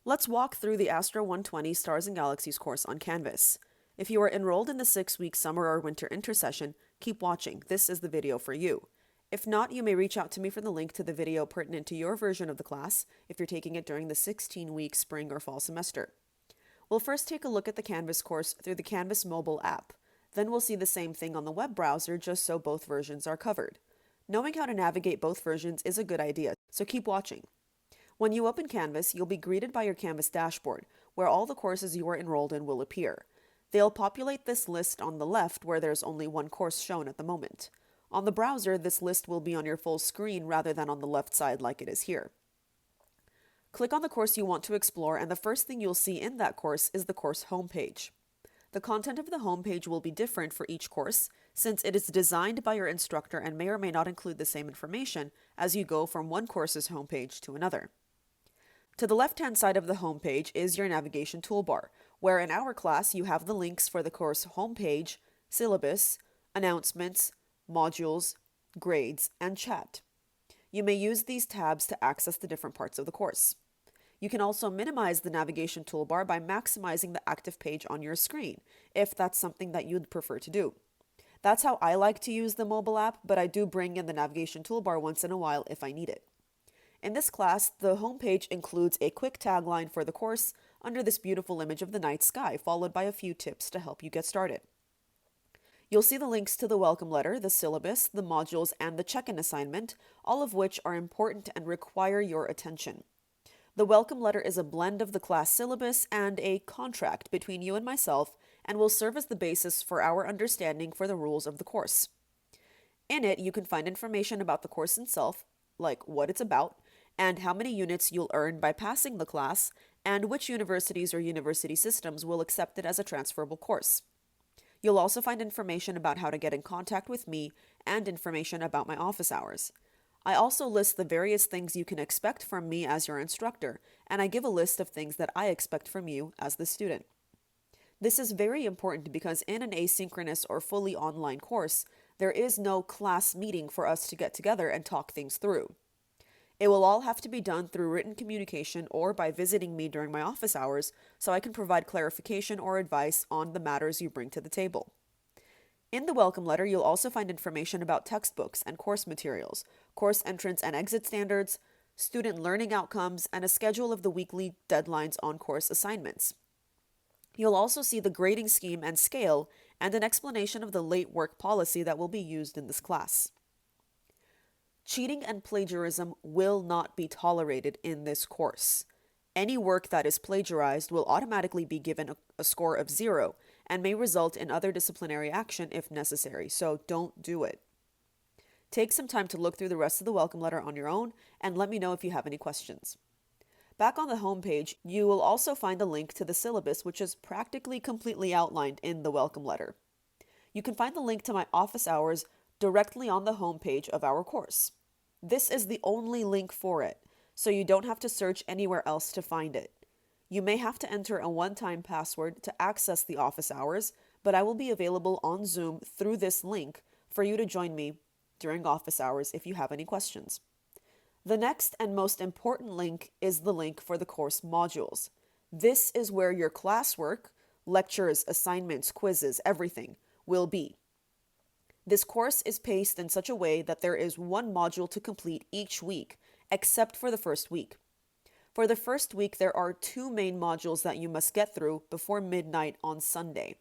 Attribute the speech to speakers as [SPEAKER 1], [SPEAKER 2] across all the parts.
[SPEAKER 1] Let's walk through the Astro 120 Stars and Galaxies course on Canvas. If you are enrolled in the 6-week summer or winter intersession, keep watching. This is the video for you. If not, you may reach out to me for the link to the video pertinent to your version of the class if you're taking it during the 16-week spring or fall semester. We'll first take a look at the Canvas course through the Canvas mobile app. Then we'll see the same thing on the web browser just so both versions are covered. Knowing how to navigate both versions is a good idea, so keep watching. When you open Canvas, you'll be greeted by your Canvas dashboard, where all the courses you are enrolled in will appear. They'll populate this list on the left where there's only one course shown at the moment. On the browser, this list will be on your full screen rather than on the left side like it is here. Click on the course you want to explore, and the first thing you'll see in that course is the course homepage. The content of the homepage will be different for each course, since it is designed by your instructor and may or may not include the same information as you go from one course's homepage to another. To the left-hand side of the homepage is your navigation toolbar, where in our class you have the links for the course homepage, syllabus, announcements, modules, grades, and chat. You may use these tabs to access the different parts of the course. You can also minimize the navigation toolbar by maximizing the active page on your screen, if that's something that you'd prefer to do. That's how I like to use the mobile app, but I do bring in the navigation toolbar once in a while if I need it. In this class, the homepage includes a quick tagline for the course under this beautiful image of the night sky, followed by a few tips to help you get started. You'll see the links to the welcome letter, the syllabus, the modules, and the check-in assignment, all of which are important and require your attention. The welcome letter is a blend of the class syllabus and a contract between you and myself, and will serve as the basis for our understanding for the rules of the course. In it, you can find information about the course itself, like what it's about, and how many units you'll earn by passing the class, and which universities or university systems will accept it as a transferable course. You'll also find information about how to get in contact with me and information about my office hours. I also list the various things you can expect from me as your instructor, and I give a list of things that I expect from you as the student. This is very important because in an asynchronous or fully online course, there is no class meeting for us to get together and talk things through. It will all have to be done through written communication or by visiting me during my office hours so I can provide clarification or advice on the matters you bring to the table. In the welcome letter, you'll also find information about textbooks and course materials, course entrance and exit standards, student learning outcomes, and a schedule of the weekly deadlines on course assignments. You'll also see the grading scheme and scale and an explanation of the late work policy that will be used in this class. Cheating and plagiarism will not be tolerated in this course. Any work that is plagiarized will automatically be given a score of 0 and may result in other disciplinary action if necessary, so don't do it. Take some time to look through the rest of the welcome letter on your own and let me know if you have any questions. Back on the home page, you will also find a link to the syllabus, which is practically completely outlined in the welcome letter. You can find the link to my office hours directly on the home page of our course. This is the only link for it, so you don't have to search anywhere else to find it. You may have to enter a one-time password to access the office hours, but I will be available on Zoom through this link for you to join me during office hours if you have any questions. The next and most important link is the link for the course modules. This is where your classwork, lectures, assignments, quizzes, everything will be. This course is paced in such a way that there is one module to complete each week, except for the first week. For the first week, there are 2 main modules that you must get through before midnight on Sunday.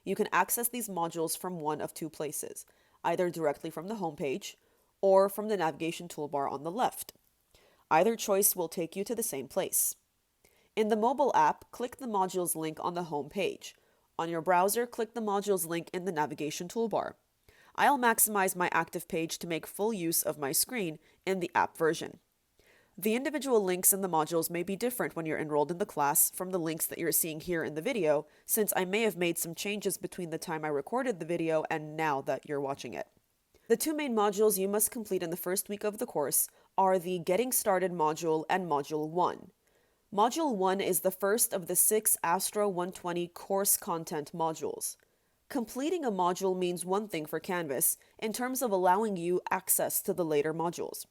[SPEAKER 1] You can access these modules from one of 2 places, either directly from the homepage or from the navigation toolbar on the left. Either choice will take you to the same place. In the mobile app, click the modules link on the home page. On your browser, click the modules link in the navigation toolbar. I'll maximize my active page to make full use of my screen in the app version. The individual links in the modules may be different when you're enrolled in the class from the links that you're seeing here in the video, since I may have made some changes between the time I recorded the video and now that you're watching it. The 2 main modules you must complete in the first week of the course are the Getting Started module and Module 1. Module 1 is the first of the 6 Astro 120 course content modules. Completing a module means one thing for Canvas in terms of allowing you access to the later modules.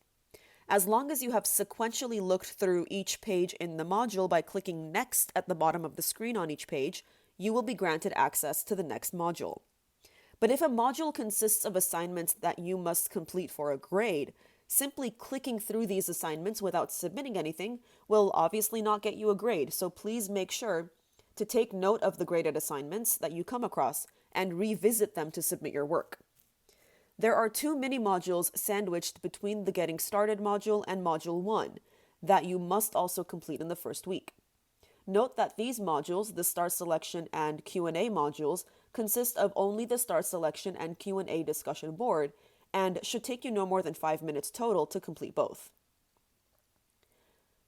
[SPEAKER 1] As long as you have sequentially looked through each page in the module by clicking Next at the bottom of the screen on each page, you will be granted access to the next module. But if a module consists of assignments that you must complete for a grade, simply clicking through these assignments without submitting anything will obviously not get you a grade, so please make sure to take note of the graded assignments that you come across and revisit them to submit your work. There are 2 mini modules sandwiched between the Getting Started module and Module 1 that you must also complete in the first week. Note that these modules, the Star Selection and Q&A modules, consist of only the Star Selection and Q&A discussion board and should take you no more than 5 minutes total to complete both.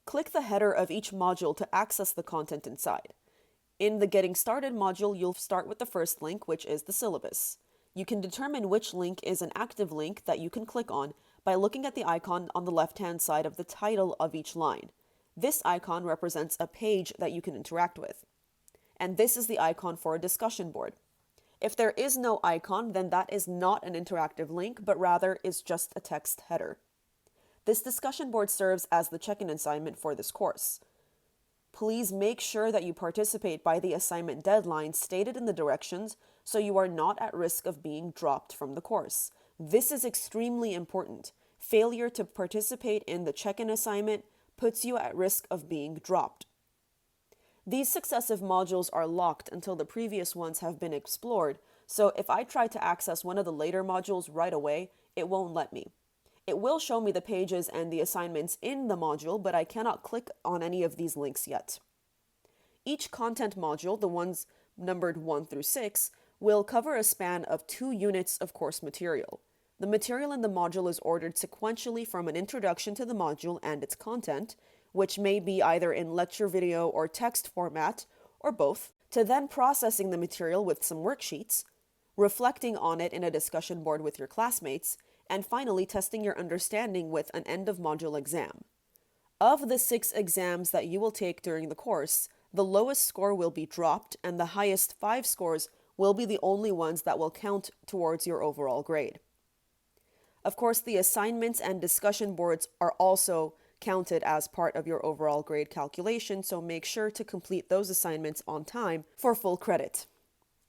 [SPEAKER 1] Click the header of each module to access the content inside. In the Getting Started module, you'll start with the first link, which is the syllabus. You can determine which link is an active link that you can click on by looking at the icon on the left-hand side of the title of each line. This icon represents a page that you can interact with. And this is the icon for a discussion board. If there is no icon, then that is not an interactive link, but rather is just a text header. This discussion board serves as the check-in assignment for this course. Please make sure that you participate by the assignment deadline stated in the directions so you are not at risk of being dropped from the course. This is extremely important. Failure to participate in the check-in assignment puts you at risk of being dropped. These successive modules are locked until the previous ones have been explored, so if I try to access one of the later modules right away, it won't let me. It will show me the pages and the assignments in the module, but I cannot click on any of these links yet. Each content module, the ones numbered 1 through 6, will cover a span of 2 units of course material. The material in the module is ordered sequentially from an introduction to the module and its content, which may be either in lecture video or text format, or both, to then processing the material with some worksheets, reflecting on it in a discussion board with your classmates, and finally testing your understanding with an end-of-module exam. Of the 6 exams that you will take during the course, the lowest score will be dropped and the highest 5 scores will be the only ones that will count towards your overall grade. Of course, the assignments and discussion boards are also counted as part of your overall grade calculation, so make sure to complete those assignments on time for full credit.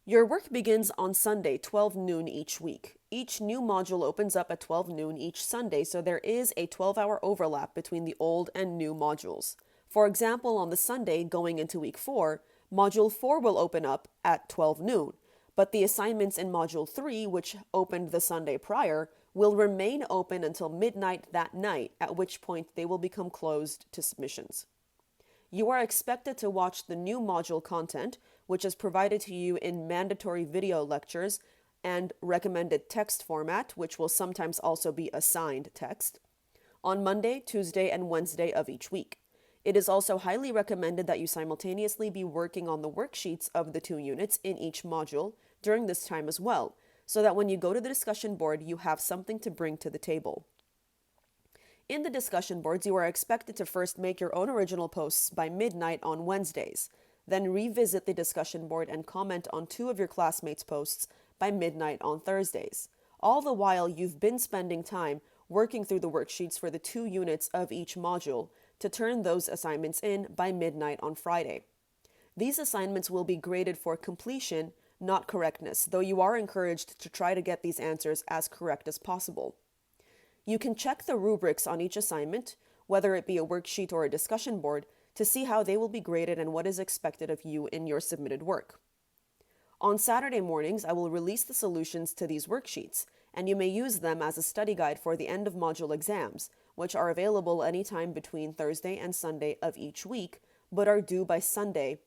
[SPEAKER 1] Your work begins on Sunday, 12 noon each week. Each new module opens up at 12 noon each Sunday, so there is a 12-hour overlap between the old and new modules. For example, on the Sunday going into week 4, Module 4 will open up at 12 noon, but the assignments in Module 3, which opened the Sunday prior, will remain open until midnight that night, at which point they will become closed to submissions. You are expected to watch the new module content, which is provided to you in mandatory video lectures and recommended text format, which will sometimes also be assigned text, on Monday, Tuesday, and Wednesday of each week. It is also highly recommended that you simultaneously be working on the worksheets of the 2 units in each module during this time as well, so that when you go to the discussion board, you have something to bring to the table. In the discussion boards, you are expected to first make your own original posts by midnight on Wednesdays, then revisit the discussion board and comment on 2 of your classmates' posts by midnight on Thursdays. All the while, you've been spending time working through the worksheets for the 2 units of each module to turn those assignments in by midnight on Friday. These assignments will be graded for completion, not correctness, though you are encouraged to try to get these answers as correct as possible. You can check the rubrics on each assignment, whether it be a worksheet or a discussion board, to see how they will be graded and what is expected of you in your submitted work. On Saturday mornings, I will release the solutions to these worksheets, and you may use them as a study guide for the end-of-module exams, which are available anytime between Thursday and Sunday of each week, but are due by Sunday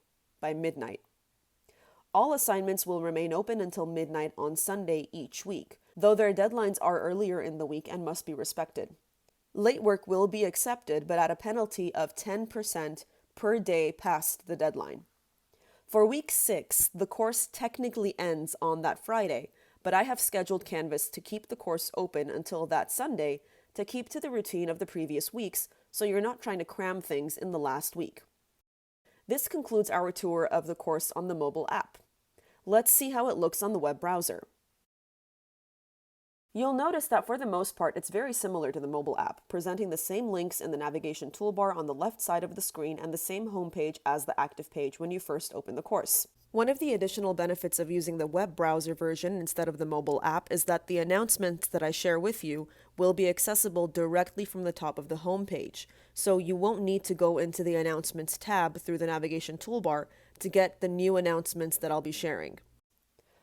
[SPEAKER 1] by midnight. All assignments will remain open until midnight on Sunday each week, though their deadlines are earlier in the week and must be respected. Late work will be accepted, but at a penalty of 10% per day past the deadline. For week 6, the course technically ends on that Friday, but I have scheduled Canvas to keep the course open until that Sunday to keep to the routine of the previous weeks, so you're not trying to cram things in the last week. This concludes our tour of the course on the mobile app. Let's see how it looks on the web browser. You'll notice that for the most part, it's very similar to the mobile app, presenting the same links in the navigation toolbar on the left side of the screen and the same homepage as the active page when you first open the course. One of the additional benefits of using the web browser version instead of the mobile app is that the announcements that I share with you will be accessible directly from the top of the homepage, so you won't need to go into the announcements tab through the navigation toolbar to get the new announcements that I'll be sharing.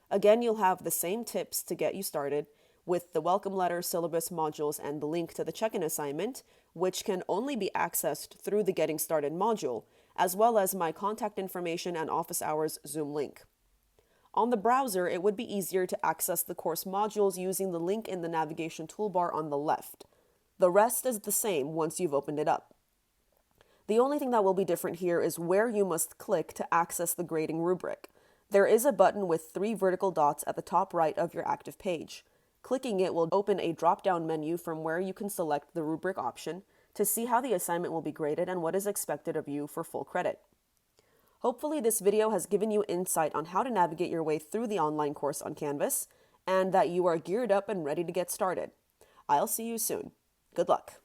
[SPEAKER 1] Again, you'll have the same tips to get you started with the welcome letter, syllabus, modules, and the link to the check-in assignment, which can only be accessed through the Getting Started module, as well as my contact information and office hours Zoom link. On the browser, it would be easier to access the course modules using the link in the navigation toolbar on the left. The rest is the same once you've opened it up. The only thing that will be different here is where you must click to access the grading rubric. There is a button with 3 vertical dots at the top right of your active page. Clicking it will open a drop-down menu from where you can select the rubric option to see how the assignment will be graded and what is expected of you for full credit. Hopefully this video has given you insight on how to navigate your way through the online course on Canvas and that you are geared up and ready to get started. I'll see you soon. Good luck.